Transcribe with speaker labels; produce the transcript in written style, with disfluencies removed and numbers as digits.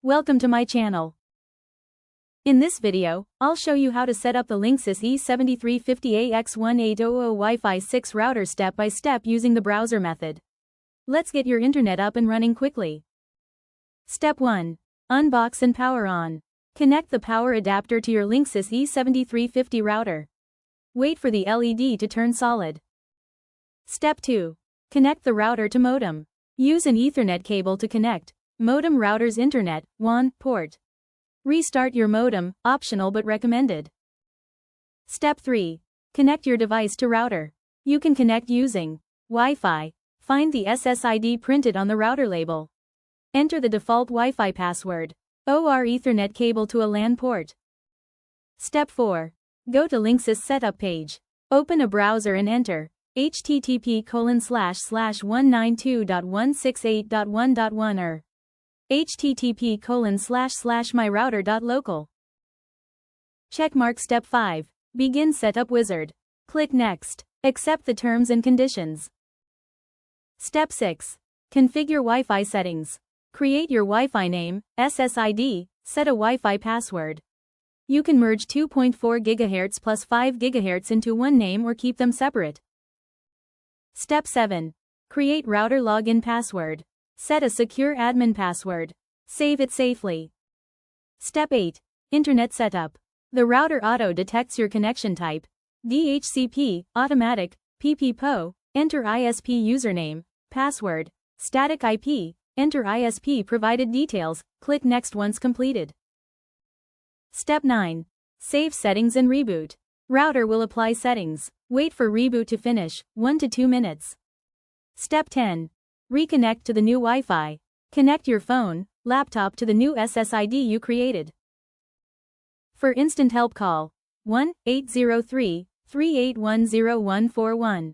Speaker 1: Welcome to my channel. In this video, I'll show you how to set up the Linksys E7350 AX1800 Wi-Fi 6 router step by step using the browser method. Let's get your internet up and running quickly. Step 1. Unbox and power on. Connect the power adapter to your Linksys E7350 router. Wait for the LED to turn solid. Step 2. Connect the router to modem. Use an Ethernet cable to connect. Modem router's Internet, WAN, port. Restart your modem, optional but recommended. Step 3. Connect your device to router. You can connect using Wi-Fi. Find the SSID printed on the router label. Enter the default Wi-Fi password. OR Ethernet cable to a LAN port. Step 4. Go to Linksys setup page. Open a browser and enter http://192.168.1.1 or http://myrouter.local. Checkmark Step 5. Begin Setup Wizard. Click Next. Accept the terms and conditions. Step 6. Configure Wi-Fi settings. Create your Wi-Fi name, SSID, set a Wi-Fi password. You can merge 2.4 GHz plus 5 GHz into one name or keep them separate. Step 7. Create router login password. Set a secure admin password. Save it safely. Step 8. Internet setup. The router auto detects your connection type. DHCP, automatic, PPPoE, enter ISP username, password, static IP, enter ISP provided details, click Next once completed. Step 9. Save settings and reboot. Router will apply settings. Wait for reboot to finish, 1 to 2 minutes. Step 10. Reconnect to the new Wi-Fi. Connect your phone, laptop to the new SSID you created. For instant help call 1-803-3810141.